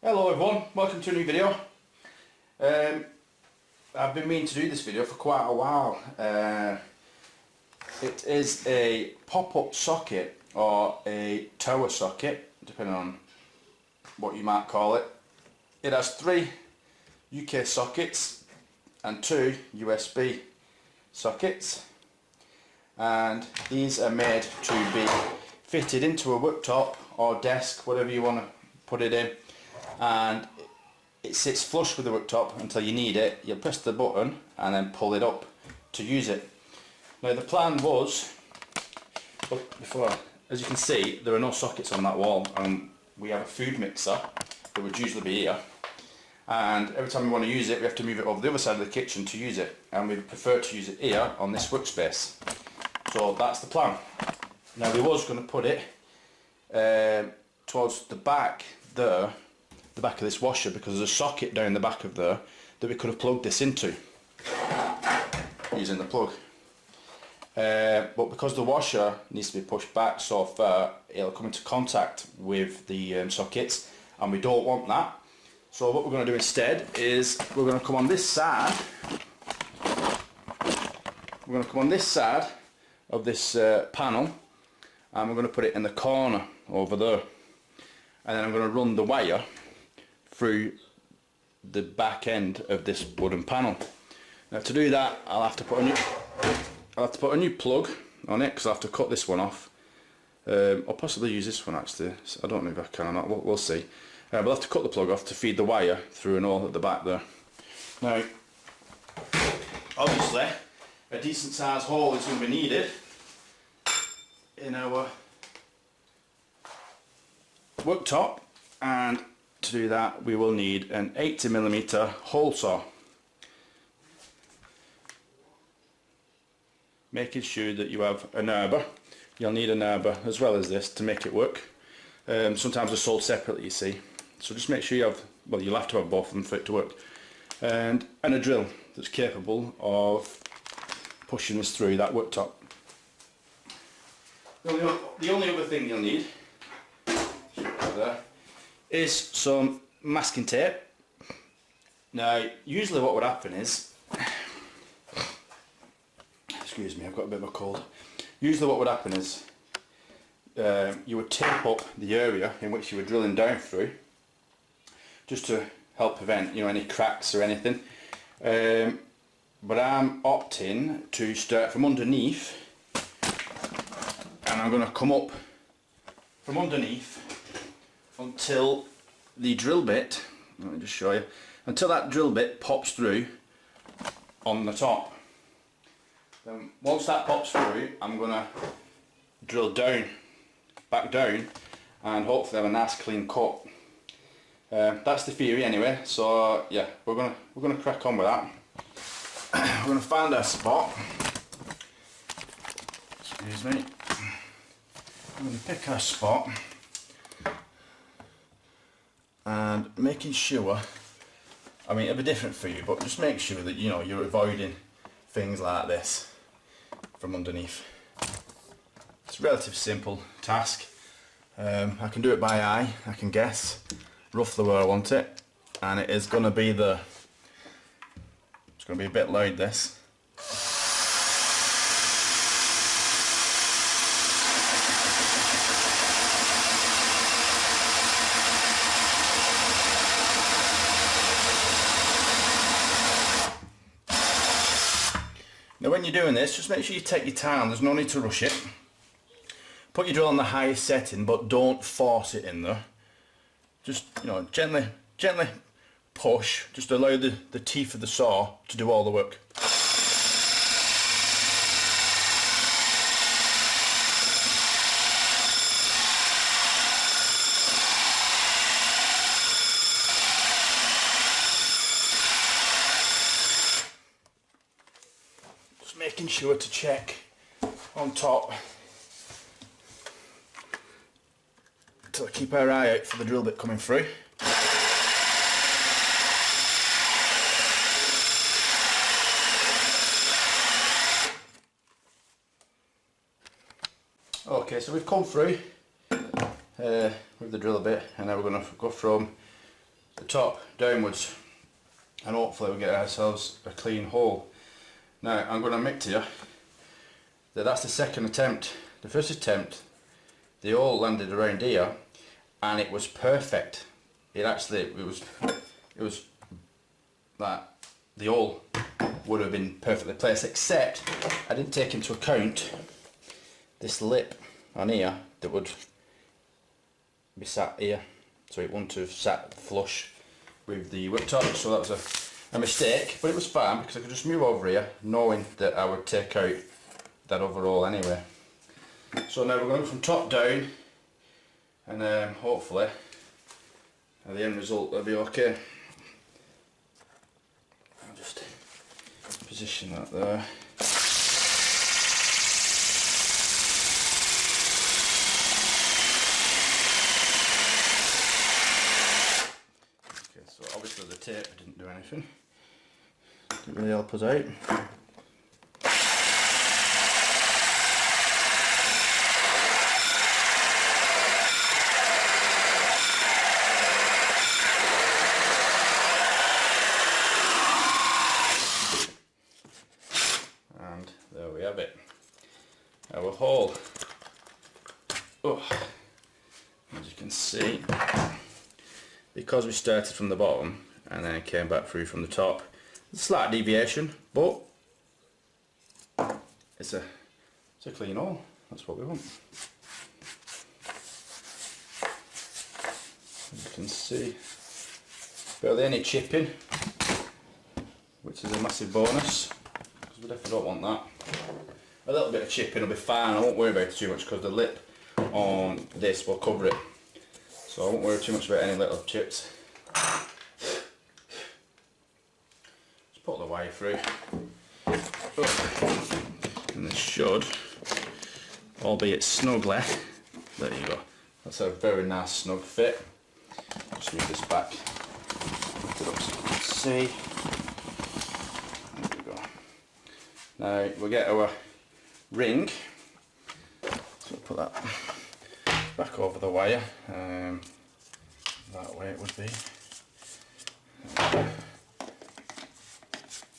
Hello everyone, welcome to a new video. I've been meaning to do this video for quite a while. It is a pop-up socket or a tower socket, depending on what you might call it. It has 3 UK sockets and 2 USB sockets, and these are made to be fitted into a worktop or desk, whatever you want to put it in, and it sits flush with the worktop until you need it. You'll press the button and then pull it up to use it. Now the plan was, before, as you can see, there are no sockets on that wall, and we have a food mixer that would usually be here, and every time we want to use it we have to move it over the other side of the kitchen to use it, and we prefer to use it here on this workspace. So that's the plan. Now we was going to put it towards the back there, the back of this washer, because there's a socket down the back of there that we could have plugged this into using the plug. But because the washer needs to be pushed back so far, it'll come into contact with the sockets, and we don't want that. So what we're going to do instead is we're going to come on this side. We're going to come on this side of this panel, and we're going to put it in the corner over there, and then I'm going to run the wire through the back end of this wooden panel. Now to do that, I'll have to put a new plug on it, because I'll have to cut this one off. I'll possibly use this one actually. I don't know if I can or not. We'll see. But I'll have to cut the plug off to feed the wire through an hole at the back there. Now, obviously, a decent sized hole is going to be needed in our worktop, and to do that we will need an 80mm hole saw. Making sure that you have an arbor. You'll need an arbor as well as this to make it work. Sometimes they're sold separately, you see. So just make sure you have, well, you'll have to have both of them for it to work. And a drill that's capable of pushing this through that worktop. The only other thing you'll need there is some masking tape. Now usually what would happen is, excuse me, I've got a bit of a cold. Usually what would happen is you would tape up the area in which you were drilling down through, just to help prevent any cracks or anything. But I'm opting to start from underneath, and I'm going to come up from underneath until the drill bit, let me just show you, until that drill bit pops through on the top. Then once that pops through, I'm going to drill down, back down, and hopefully have a nice clean cut. That's the theory anyway, so yeah, we're gonna crack on with that. We're gonna find our spot. Excuse me. I'm gonna pick our spot, and making sure, I mean it'll be different for you, but just make sure that you're avoiding things like this from underneath. It's a relatively simple task. I can do it by eye. I can guess roughly where I want it, and it is going to be the, it's going to be a bit loud this. Now when you're doing this, just make sure you take your time. There's no need to rush it. Put your drill on the highest setting, but don't force it in there. Just gently push. Just allow the teeth of the saw to do all the work. Just making sure to check on top. So keep our eye out for the drill bit coming through. Okay, so we've come through with the drill bit, and now we're going to go from the top downwards, and hopefully we'll get ourselves a clean hole. Now I'm going to admit to you that that's the second attempt. The first attempt, they all landed around here, and it was perfect. It was that they all would have been perfectly placed, except I didn't take into account this lip on here that would be sat here, so it wouldn't have sat flush with the worktop. So that was a mistake, but it was fine because I could just move over here knowing that I would take out that overall anyway. So now we're going from top down, and hopefully the end result will be okay. I'll just position that there. Okay, so obviously the tape didn't do anything. Didn't really help us out. And there we have it, our hole. Oh, as you can see, because we started from the bottom and then came back through from the top, a slight deviation, but it's a clean hole. That's what we want. As you can see, barely any chipping, which is a massive bonus, because we definitely don't want that. A little bit of chipping will be fine. I won't worry about it too much because the lip on this will cover it, so I won't worry too much about any little chips. Put the wire through, and this should, albeit snugly, there you go, that's a very nice snug fit. Just move this back, lift it up so you can see. There we go. Now we'll get our ring, so we'll put that back over the wire, that way it would be.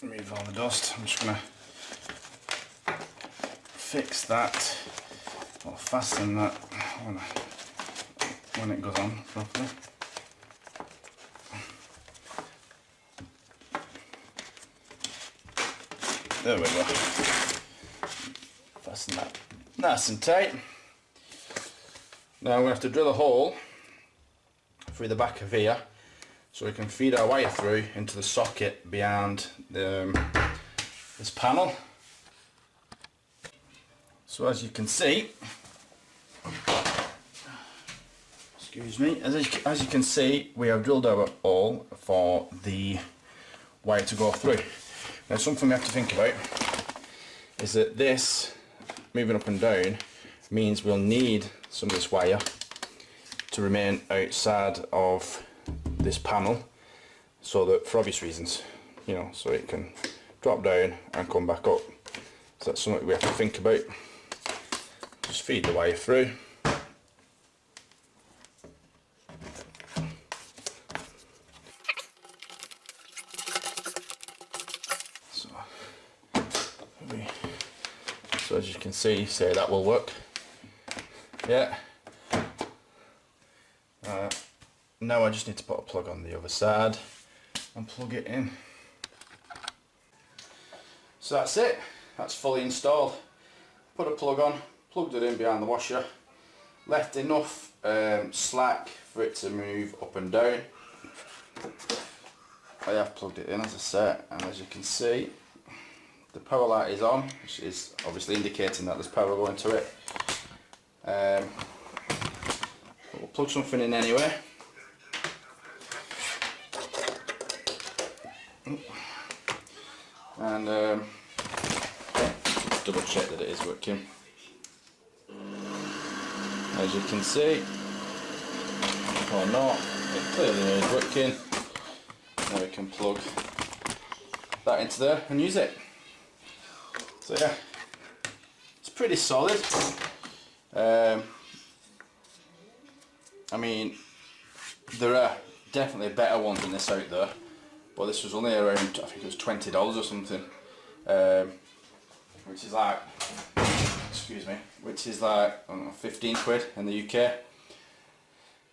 Remove all the dust. I'm just going to fix that, or fasten that when it goes on properly. There we go. Fasten that nice and tight. Now I'm going to have to drill a hole through the back of here, so we can feed our wire through into the socket behind this panel. So as you can see, excuse me, as you can see, we have drilled our hole for the wire to go through. Now something we have to think about is that this, moving up and down, means we'll need some of this wire to remain outside of this panel, so that, for obvious reasons, you know, so it can drop down and come back up. So that's something we have to think about. Just feed the wire through. So as you can see, say that will work. Yeah. Now I just need to put a plug on the other side and plug it in. So that's it, that's fully installed. Put a plug on, plugged it in behind the washer, left enough slack for it to move up and down. I have plugged it in, as I said, and as you can see, the power light is on, which is obviously indicating that there's power going to it. But we'll plug something in anyway. And double check that it is working. As you can see, or not, it clearly is working. Now we can plug that into there and use it. So yeah, it's pretty solid. I mean, there are definitely better ones than this out there, but this was only around, I think it was $20 or something, which is like, excuse me, which is like, I don't know, 15 quid in the UK.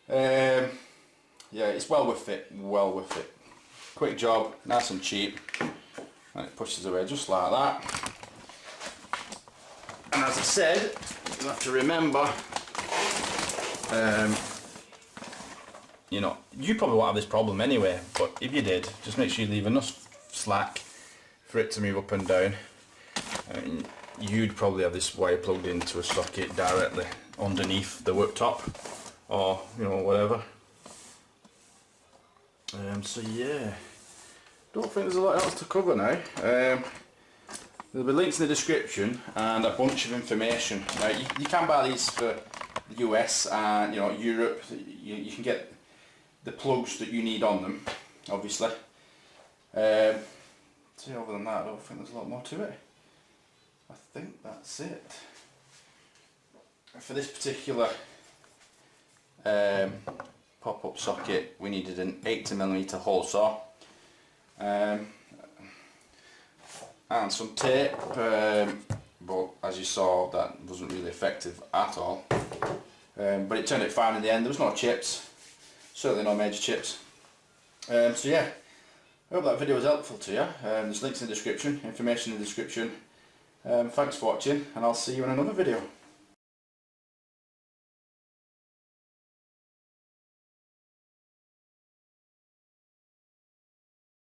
Yeah, it's well worth it, well worth it. Quick job, nice and cheap, and it pushes away just like that. And as I said, you have to remember, you know, you probably won't have this problem anyway, but if you did, just make sure you leave enough slack for it to move up and down. And you'd probably have this wire plugged into a socket directly underneath the worktop, or you know, whatever. So yeah, don't think there's a lot else to cover now. There'll be links in the description and a bunch of information. Now you can buy these for the US and, you know, Europe. You can get the plugs that you need on them, obviously. So other than that, I don't think there's a lot more to it. I think that's it. For this particular pop-up socket, we needed an 80mm hole saw. And some tape, but as you saw, that wasn't really effective at all. But it turned out fine in the end. There was no chips, certainly no major chips. So yeah, I hope that video was helpful to you. There's links in the description, information in the description. Thanks for watching, and I'll see you in another video.